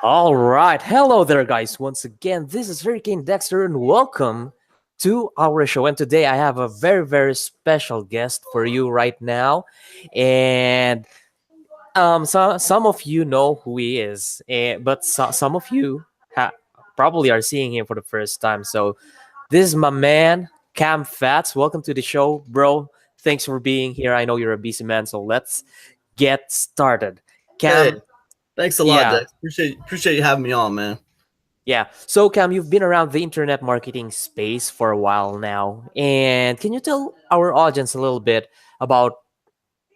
All right. Hello there, guys. Once again, this is Hurricane Dexter, and welcome to our show. And today I have a very, very special guest for you right now. And some of you know who he is, but some of you probably are seeing him for the first time. So this is my man, Kam Fatz. Welcome to the show, bro. Thanks for being here. I know you're a busy man, so let's get started. Hey, Cam, thanks a lot, yeah, Dex. Appreciate you having me on, man. Yeah. So, Cam, you've been around the internet marketing space for a while now. And can you tell our audience a little bit about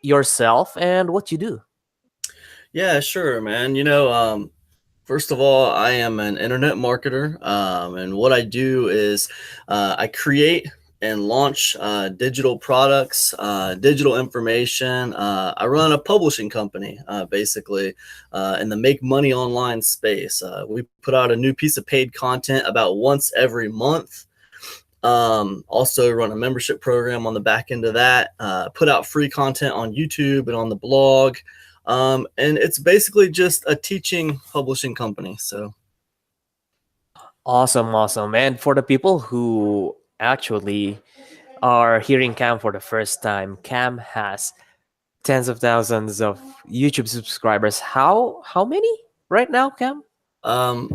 yourself and what you do? Yeah, sure, man. First of all, I am an internet marketer, and what I do is I create and launch digital products, digital information. I run a publishing company, basically, in the make money online space. We put out a new piece of paid content about once every month. Also run a membership program on the back end of that. Put out free content on YouTube and on the blog. And it's basically just a teaching publishing company. So Awesome, awesome. And for the people who actually are hearing Cam for the first time, Cam has tens of thousands of YouTube subscribers. How many right now, Cam? I'm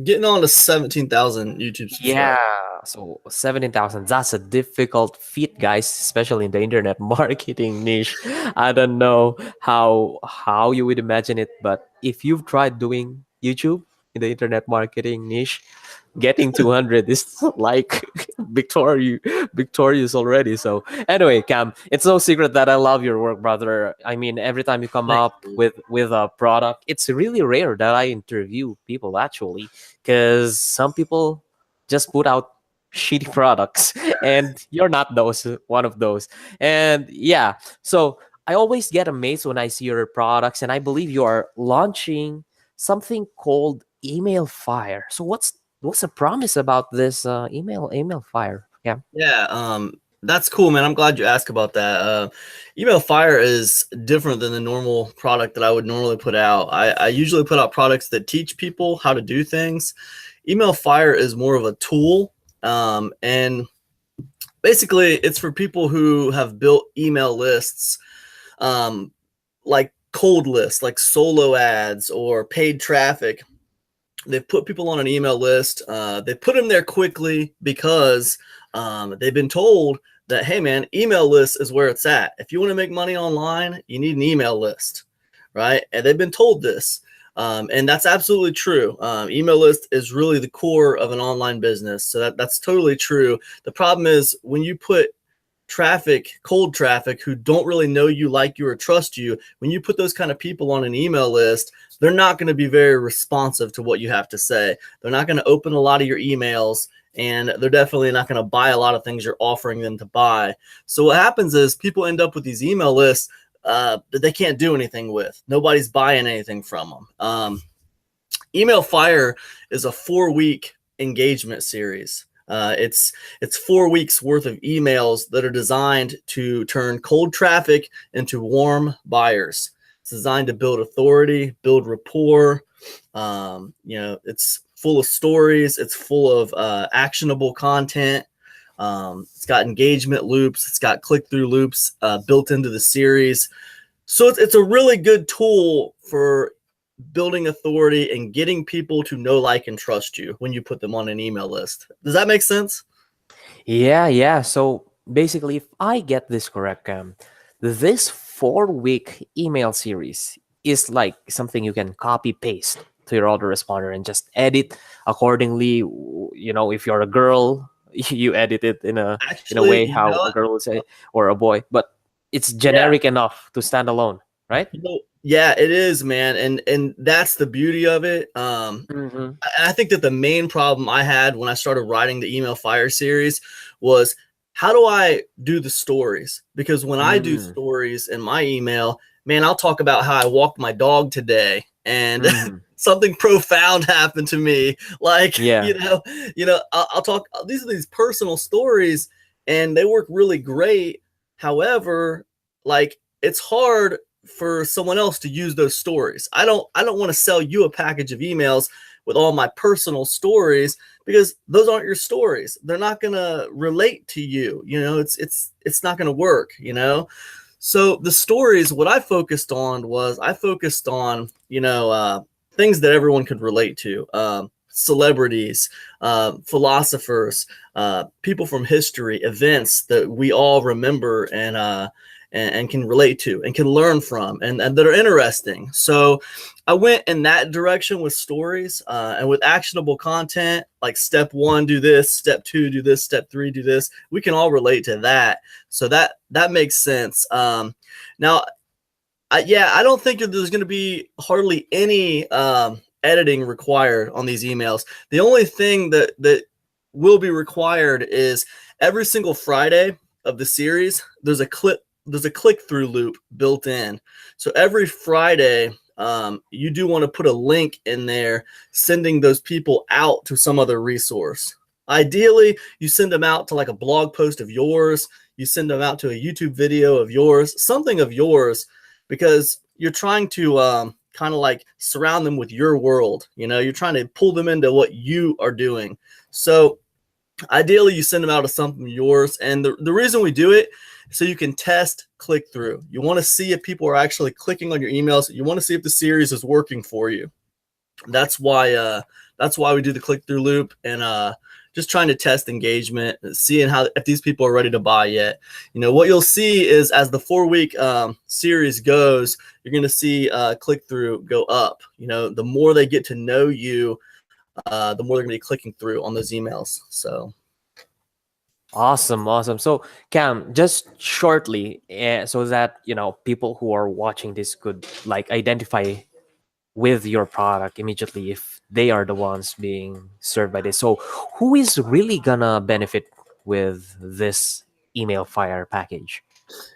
getting on to 17,000 YouTube Yeah, subscribers. so 17,000. That's a difficult feat, guys, especially in the internet marketing niche. I don't know how you would imagine it, but if you've tried doing YouTube in the internet marketing niche, getting 200 is like victorious already. So anyway, Cam, it's no secret that I love your work, brother. I mean, every time you come Thank up you. with a product, it's really rare that I interview people actually, because some people just put out shitty products and you're not those one of those. And yeah, so I always get amazed when I see your products, and I believe you are launching something called email fire. So what's the promise about this email fire? Yeah. Yeah, that's cool, man. I'm glad you asked about that. Email Fire is different than the normal product that I would normally put out. I usually put out products that teach people how to do things. Email Fire is more of a tool, and basically it's for people who have built email lists, um, like cold lists, like solo ads or paid traffic. They've put people on an email list. They put them there quickly because they've been told that, hey, man, email list is where it's at. If you want to make money online, you need an email list, right? And they've been told this. And that's absolutely true. Email list is really the core of an online business. So that's totally true. The problem is when you put traffic, cold traffic, who don't really know you, like you, or trust you, when you put those kind of people on an email list, they're not going to be very responsive to what you have to say. They're not going to open a lot of your emails, and they're definitely not going to buy a lot of things you're offering them to buy. So what happens is people end up with these email lists that they can't do anything with. Nobody's buying anything from them. Email Fire is a 4-week engagement series. It's 4 weeks worth of emails that are designed to turn cold traffic into warm buyers. It's designed to build authority, build rapport. It's full of stories. It's full of actionable content. It's got engagement loops. It's got click-through loops built into the series. So it's a really good tool for building authority and getting people to know, like, and trust you when you put them on an email list. Does that make sense? Yeah. So basically, if I get this correct, Cam, this 4 week email series is like something you can copy paste to your autoresponder and just edit accordingly. If you're a girl, you edit it in a Actually, way how a girl would say, or a boy, but it's yeah. generic enough to stand alone, right? Yeah, it is, man, and that's the beauty of it. Mm-hmm. I think that the main problem I had when I started writing the Email Fire series was, how do I do the stories? Because when I do Mm-hmm. stories in my email, man, I'll talk about how I walked my dog today and Mm-hmm. something profound happened to me. Like, Yeah. I'll talk. These personal stories, and they work really great. However, like, it's hard for someone else to use those stories. I don't want to sell you a package of emails with all my personal stories, because those aren't your stories. They're not going to relate to you. It's not going to work, So the stories, what I focused on was I focused on, things that everyone could relate to. Celebrities, philosophers, people from history, events that we all remember and can relate to and can learn from, and that are interesting. So I went in that direction with stories, and with actionable content, like step 1, do this, step 2, do this, step 3, do this. We can all relate to that. So that makes sense. Now, I don't think that there's going to be hardly any editing required on these emails. The only thing that will be required is every single Friday of the series, there's a click-through loop built in. So every Friday, you do want to put a link in there sending those people out to some other resource. Ideally, you send them out to like a blog post of yours. You send them out to a YouTube video of yours, something of yours, because you're trying to kind of like surround them with your world. You're trying to pull them into what you are doing. So ideally, you send them out to something yours. And the reason we do it, so you can test click through. You want to see if people are actually clicking on your emails. You want to see if the series is working for you. That's why we do the click through loop, and just trying to test engagement, seeing if these people are ready to buy yet. What you'll see is as the 4-week series goes, you're going to see click through go up. The more they get to know you, the more they're going to be clicking through on those emails. So. Awesome. So, Cam, just shortly, so that people who are watching this could like identify with your product immediately if they are the ones being served by this. So, who is really gonna benefit with this email fire package?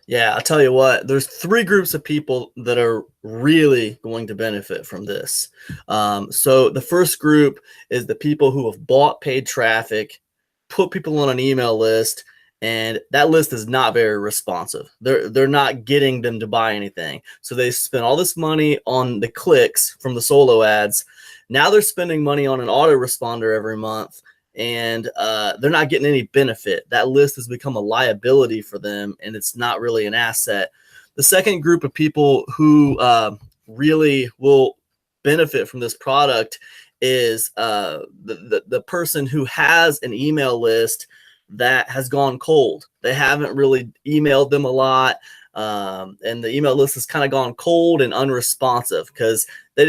Yeah, I'll tell you what, there's 3 groups of people that are really going to benefit from this. So the first group is the people who have bought paid traffic, put people on an email list, and that list is not very responsive. They're not getting them to buy anything. So they spent all this money on the clicks from the solo ads. Now they're spending money on an autoresponder every month, and they're not getting any benefit. That list has become a liability for them, and it's not really an asset. The second group of people who really will benefit from this product is the person who has an email list that has gone cold. They haven't really emailed them a lot, and the email list has kind of gone cold and unresponsive because they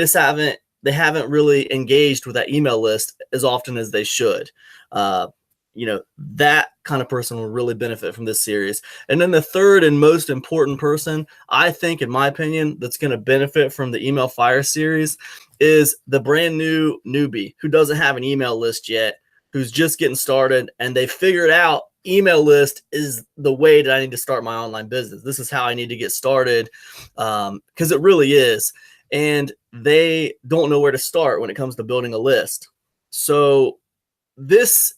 haven't really engaged with that email list as often as they should. That kind of person will really benefit from this series. And then the third and most important person, I think, in my opinion, that's going to benefit from the email fire series is the brand new newbie who doesn't have an email list yet, who's just getting started, and they figured out email list is the way that I need to start my online business. This is how I need to get started, because it really is. And they don't know where to start when it comes to building a list. So this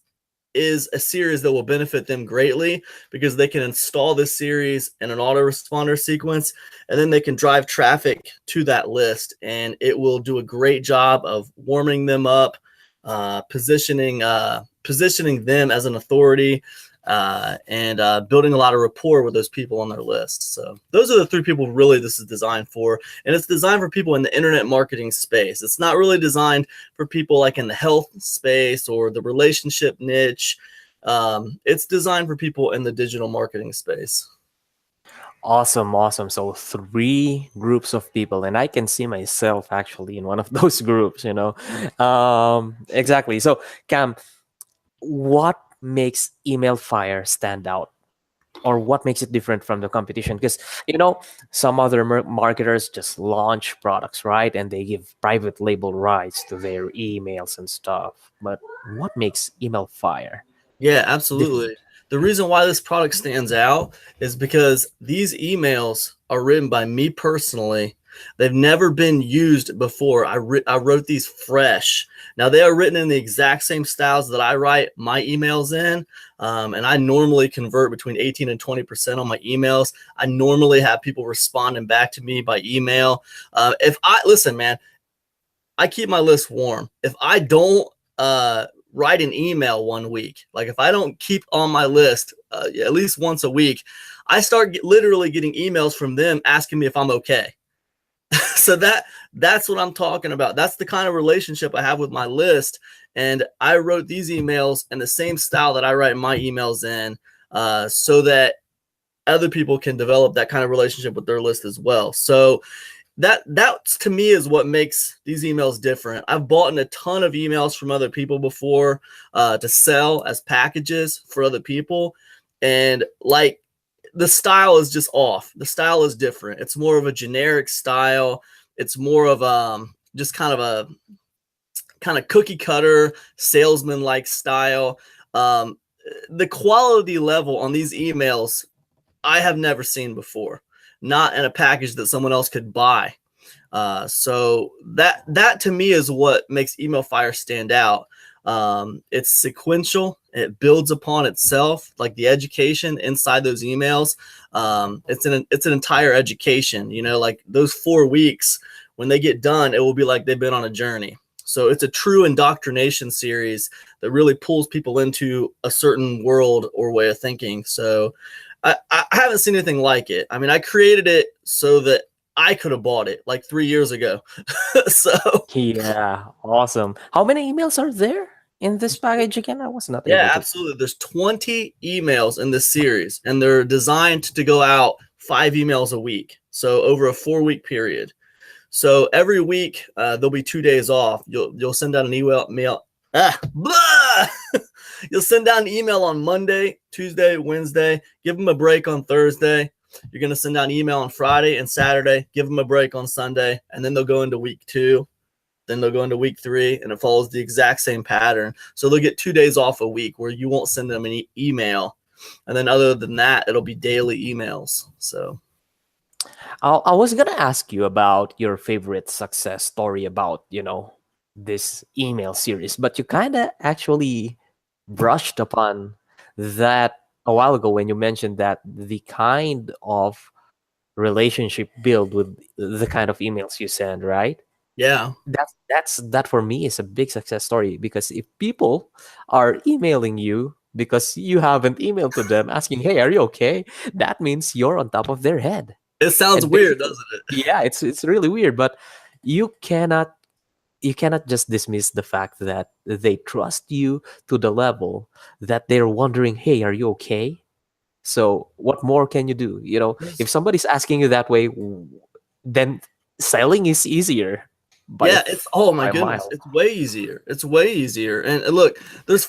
is a series that will benefit them greatly because they can install this series in an autoresponder sequence, and then they can drive traffic to that list, and it will do a great job of warming them up, positioning them as an authority, and building a lot of rapport with those people on their list. So those are the 3 people really this is designed for. And it's designed for people in the internet marketing space. It's not really designed for people like in the health space or the relationship niche. It's designed for people in the digital marketing space. Awesome. So 3 groups of people, and I can see myself actually in one of those groups. Exactly. So, Cam, what makes email fire stand out, or what makes it different from the competition? Because some other marketers just launch products, right, and they give private label rights to their emails and stuff. But what makes email fire Yeah, absolutely. different? The reason why this product stands out is because these emails are written by me personally, They've never been used before. I wrote these fresh. Now they are written in the exact same styles that I write my emails in. And I normally convert between 18 and 20% on my emails. I normally have people responding back to me by email. If I listen, man, I keep my list warm. If I don't write an email one week, like if I don't keep on my list at least once a week, I start literally getting emails from them asking me if I'm okay. So that's what I'm talking about. That's the kind of relationship I have with my list. And I wrote these emails in the same style that I write my emails in, so that other people can develop that kind of relationship with their list as well. So that to me is what makes these emails different. I've bought in a ton of emails from other people before to sell as packages for other people, and like the style is just off. The style is different. It's more of a generic style. It's more of just kind of cookie cutter salesman like style. The quality level on these emails I have never seen before, not in a package that someone else could buy. So that to me is what makes Email Fire stand out. It's sequential. It builds upon itself, like the education inside those emails. It's an entire education. Like those 4 weeks, when they get done, it will be like they've been on a journey. So it's a true indoctrination series that really pulls people into a certain world or way of thinking. So I haven't seen anything like it. I mean, I created it so that I could have bought it like 3 years ago. So Yeah, awesome. How many emails are there in this package again? I was not yeah, able to. absolutely. There's 20 emails in this series, and they're designed to go out 5 emails a week. So over a 4-week period. So every week there'll be 2 days off. You'll send out an You'll send out an email on Monday, Tuesday, Wednesday. Give them a break on Thursday. You're going to send out an email on Friday and Saturday. Give them a break on Sunday, and then they'll go into week 2. Then they'll go into week 3, and it follows the exact same pattern. So they'll get 2 days off a week where you won't send them an email. And then other than that, it'll be daily emails. So I was gonna ask you about your favorite success story about this email series, but you kind of actually brushed upon that a while ago when you mentioned that the kind of relationship build with the kind of emails you send, right? yeah, That for me is a big success story, because if people are emailing you because you haven't emailed to them asking, "Hey, are you okay?" That means you're on top of their head. it sounds And weird, basically, doesn't it? yeah, it's really weird, but you cannot you cannot just dismiss the fact that they trust you to the level that they're wondering, "Hey, are you okay?" So what more can you do? If somebody's asking you that way, then selling is easier Yeah, it's oh my by a goodness, mile. it's way easier. It's way easier. And there's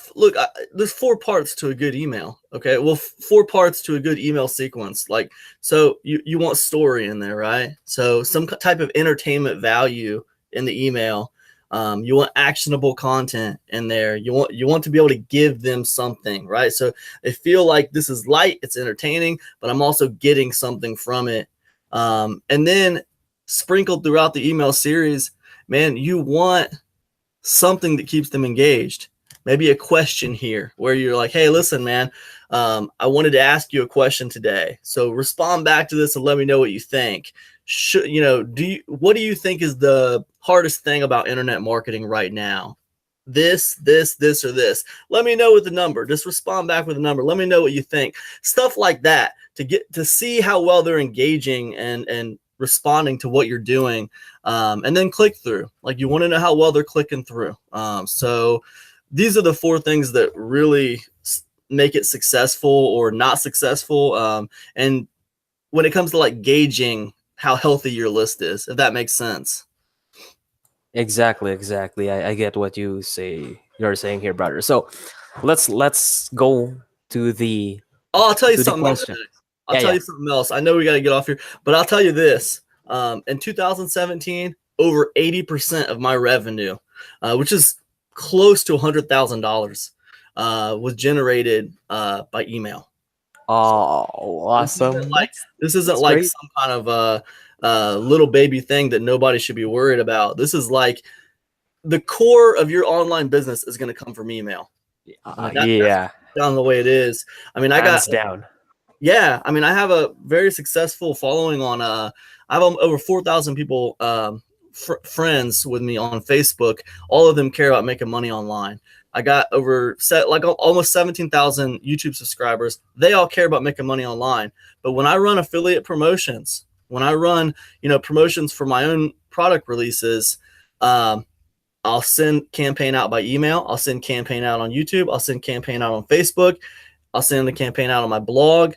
4 parts to a good email. Okay, well, 4 parts to a good email sequence. Like, so you want story in there, right? So some type of entertainment value in the email. You want actionable content in there. You want to be able to give them something, right? So they feel like this is light, it's entertaining, but I'm also getting something from it. And then sprinkled throughout the email series, man, you want something that keeps them engaged. Maybe a question here where you're like, hey, listen, man, I wanted to ask you a question today. So respond back to this and let me know what you think. What do you think is the hardest thing about internet marketing right now? This, or this. Let me know with the number. Just respond back with a number. Let me know what you think. Stuff like that to get to see how well they're engaging and responding to what you're doing, and then click through. Like, you want to know how well they're clicking through. So these are the 4 things that really make it successful or not successful. And when it comes to like gauging how healthy your list is, if that makes sense. Exactly. I get what you're saying here, brother. So let's go to the Oh, I'll tell you to the something else, question. Nick. I'll Yeah, tell yeah. you something else. I know we got to get off here, but I'll tell you this. In 2017, over 80% of my revenue, which is close to $100,000, was generated by email. So Oh, this isn't awesome. like That's this isn't that's like great. some kind of little baby thing that nobody should be worried about. This is like the core of your online business is going to come from email. I mean, that's Yeah, down the way it is. I mean, hands down. yeah, I mean, I have a very successful following on, I have over 4,000 people, friends with me on Facebook. All of them care about making money online. I got almost 17,000 YouTube subscribers. They all care about making money online. But when I run affiliate promotions, when I run, promotions for my own product releases, um, I'll send campaign out by email. I'll send campaign out on YouTube. I'll send campaign out on Facebook. I'll send the campaign out on my blog.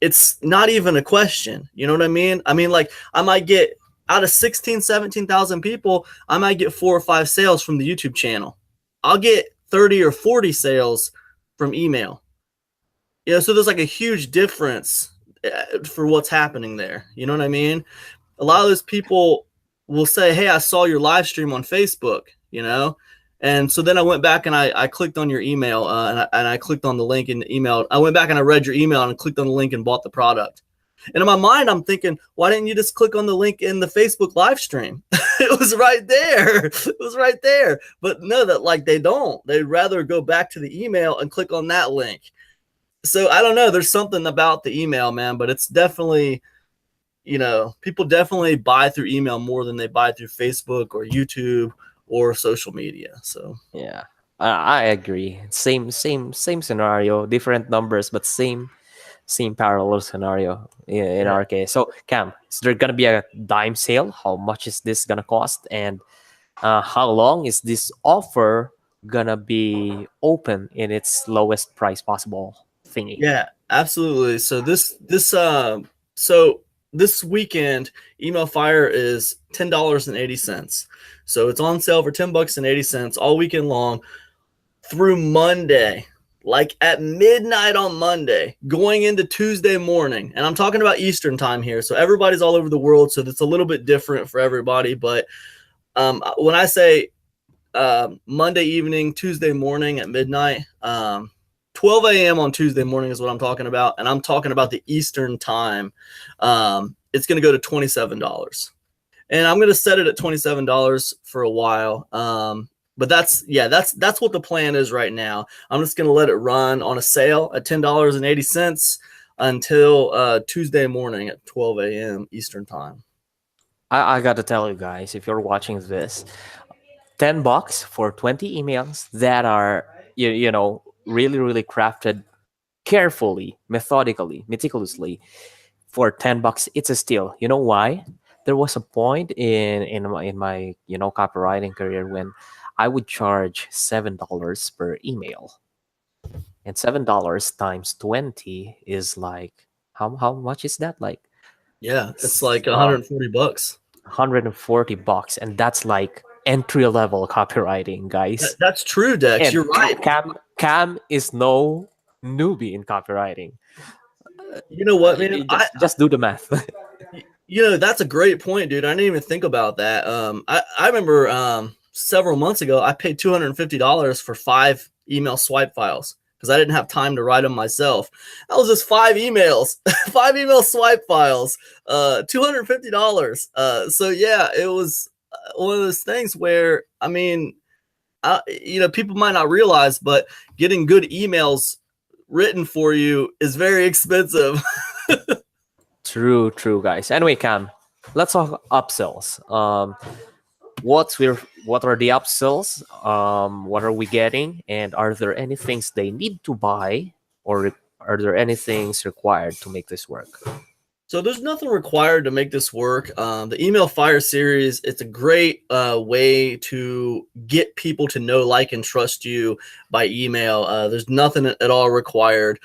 It's not even a question. You know what I mean? I mean, like, I might get out of 16, 17,000 people, I might get 4 or 5 sales from the YouTube channel. I'll get 30 or 40 sales from email. So there's like a huge difference for what's happening there. You know what I mean? A lot of those people will say, "Hey, I saw your live stream on Facebook," and so then I went back and I clicked on your email, and I clicked on the link in the email. I went back and I read your email and clicked on the link and bought the product. And in my mind, I'm thinking, why didn't you just click on the link in the Facebook live stream? It was right there. It was right there. But no, they don't. They'd rather go back to the email and click on that link. So I don't know. There's something about the email, man, but it's definitely, people definitely buy through email more than they buy through Facebook or YouTube or social media. So Yeah, I agree. Same scenario, different numbers, but same parallel scenario in yeah. our case. So, Cam, is there gonna be a dime sale? How much is this gonna cost, and how long is this offer gonna be open in its lowest price possible thingy? Yeah, absolutely. So this weekend, Email Fire is $10.80. So it's on sale for $10.80 all weekend long through Monday, like at midnight on Monday, going into Tuesday morning. And I'm talking about Eastern time here. So everybody's all over the world. So that's a little bit different for everybody. But when I say Monday evening, Tuesday morning at midnight, 12 a.m. on Tuesday morning is what I'm talking about. And I'm talking about the Eastern time. It's going to go to $27. And I'm going to set it at $27 for a while. But that's what the plan is right now. I'm just going to let it run on a sale at $10.80 until Tuesday morning at 12 a.m. Eastern time. I gotta tell you guys, if you're watching this, $10 for 20 emails that are really crafted carefully, methodically, meticulously for $10, it's a steal. You know why? There was a point in my copywriting career when I would charge $7 per email, and $7 times 20 is like how much is that? Like Yeah, it's like $140. $140, and that's like entry level copywriting, guys. That's true, Dex. And You're right. Cam is no newbie in copywriting. You know what, man? Just do the math. That's a great point, dude. I didn't even think about that. I remember several months ago, I paid $250 for 5 email swipe files because I didn't have time to write them myself. That was just 5 emails, 5 email swipe files, $250. So yeah, it was one of those things where, I mean, people might not realize, but getting good emails written for you is very expensive. True, guys. Anyway, Cam, let's talk upsells. What are the upsells? What are we getting? And are there any things they need to buy, or are there any things required to make this work? So there's nothing required to make this work. The Email Fire series, it's a great way to get people to know, like, and trust you by email. There's nothing at all required.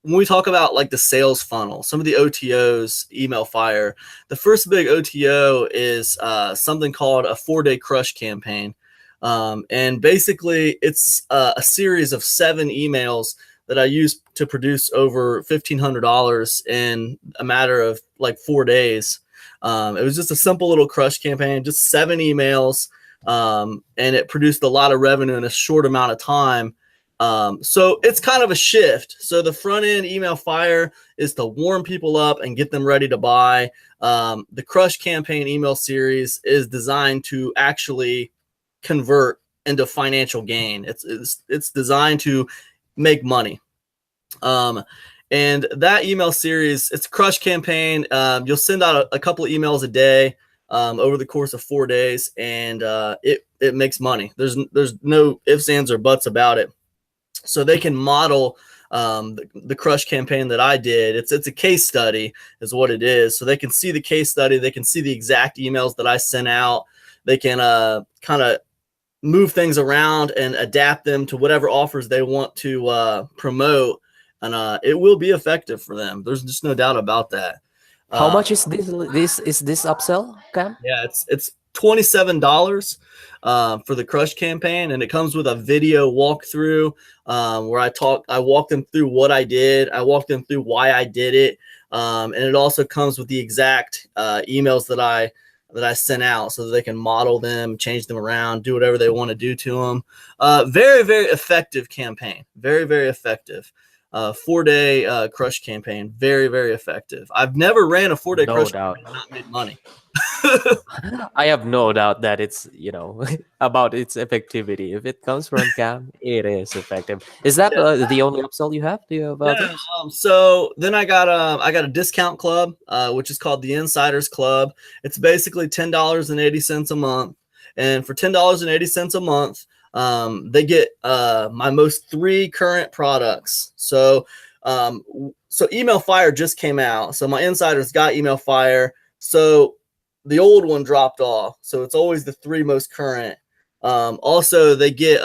When we talk about like the sales funnel, some of the OTOs, Email Fire, the first big OTO is something called a 4-day crush campaign. And basically it's a series of 7 emails that I used to produce over $1,500 in a matter of like 4 days. It was just a simple little crush campaign, just 7 emails. And it produced a lot of revenue in a short amount of time. So it's kind of a shift. So the front end email fire is to warm people up and get them ready to buy. The Crush campaign email series is designed to actually convert into financial gain. It's designed to make money. Um, and that email series, it's a Crush campaign. You'll send out a couple of emails a day over the course of 4 days, and it makes money. There's no ifs, ands, or buts about it. So they can model the Crush campaign that I did. It's a case study is what it is. So they can see the case study. They can see the exact emails that I sent out. They can kind of move things around and adapt them to whatever offers they want to promote. And it will be effective for them. There's just no doubt about that. How much is this upsell, Cam? Yeah, it's $27 for the Crush campaign, and it comes with a video walkthrough where I walk them through what I did. I walk them through why I did it, and it also comes with the exact emails that I sent out, so that they can model them, change them around, do whatever they want to do to them. Very, very effective campaign. Very, very effective. 4-day Crush campaign. Very, very effective. I've never ran a 4-day No Crush doubt. campaign and not made money. I have no doubt that it's, about its effectivity. If it comes from Cam, it is effective. Is that Yeah. the only upsell you have? Do you have No, others? so then I got a discount club, which is called the Insiders Club. It's basically $10.80 a month, and for $10.80 a month, they get my most 3 current products. So Email Fire just came out, so my insiders got Email Fire. So the old one dropped off, so it's always the 3 most current. Also, they get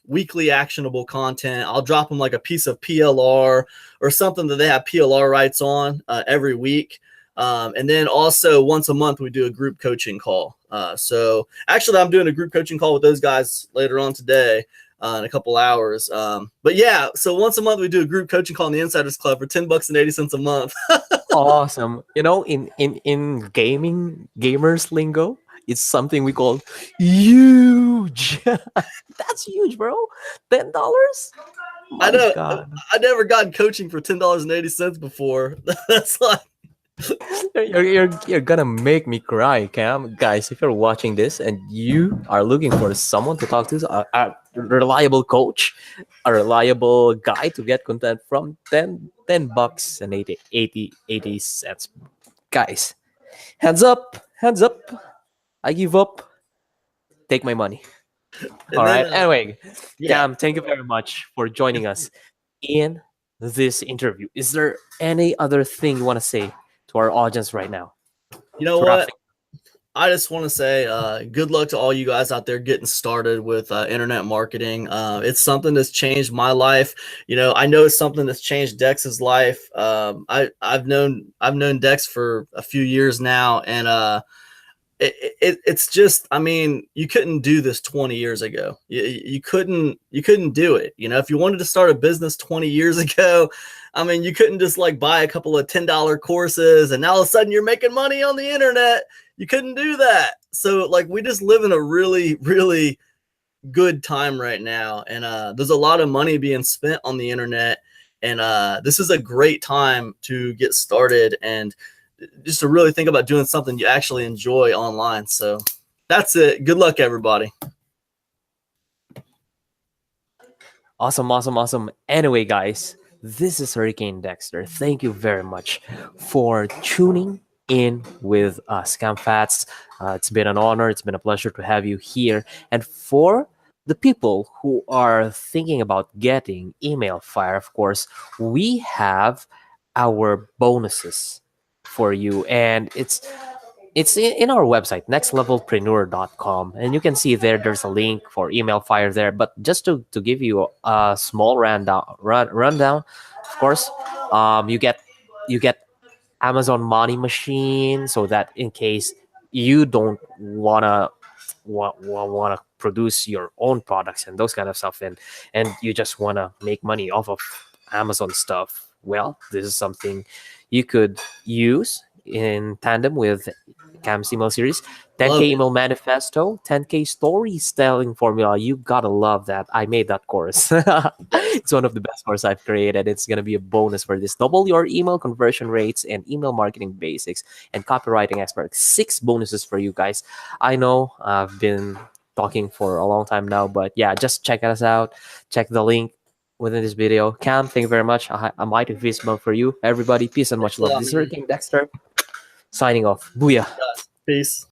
weekly actionable content. I'll drop them like a piece of PLR or something that they have PLR rights on every week. And then also once a month, we do a group coaching call. So actually, I'm doing a group coaching call with those guys later on today in a couple hours. But yeah, so once a month, we do a group coaching call in the Insiders Club for $10.80 a month. Awesome. In gamers lingo, it's something we call huge. That's huge, bro. $10? I My know God. I never gotten coaching for $10.80 before. That's like, You're gonna make me cry, Cam. Guys, if you're watching this and you are looking for someone to talk to, a reliable coach, a reliable guy to get content from, ten bucks and 80 cents. Guys, hands up, hands up. I give up. Take my money. All and then right. Anyway, yeah. Cam, thank you very much for joining us in this interview. Is there any other thing you want to say to our audience right now You know to wrap what? things? I just want to say good luck to all you guys out there getting started with internet marketing. It's something that's changed my life. I know it's something that's changed Dex's life. I've known Dex for a few years now, and it's just, I mean, you couldn't do this 20 years ago. You couldn't do it. If you wanted to start a business 20 years ago, I mean, you couldn't just like buy a couple of $10 courses and now all of a sudden you're making money on the internet. You couldn't do that. So like, we just live in a really, really good time right now. And there's a lot of money being spent on the internet. And this is a great time to get started and just to really think about doing something you actually enjoy online. So that's it. Good luck, everybody. Awesome, awesome, awesome. Anyway, guys, this is Hurricane Dexter. Thank you very much for tuning in with us, Kam Fatz. It's been an honor. It's been a pleasure to have you here. And for the people who are thinking about getting email fire, of course, we have our bonuses for you. And it's in our website, nextlevelpreneur.com, and you can see there's a link for email fire there. But just to give you a small rundown, of course, you get Amazon Money Machine, so that in case you don't wanna produce your own products and those kind of stuff, and you just wanna make money off of Amazon stuff, well, this is something you could use. in tandem with Cam's email series. Love 10K it. email manifesto, 10K storytelling formula. You gotta love that. I made that course. Yes. It's one of the best courses I've created. It's gonna be a bonus for this. Double your email conversion rates and email marketing basics and copywriting expert. 6 bonuses for you guys. I know I've been talking for a long time now, but yeah, just check us out. Check the link within this video. Cam, thank you very much. A mighty fist bump for you. Everybody, peace and much Thanks a love. lot, This is man. Hurricane Dexter signing off. Booyah. Guys, peace.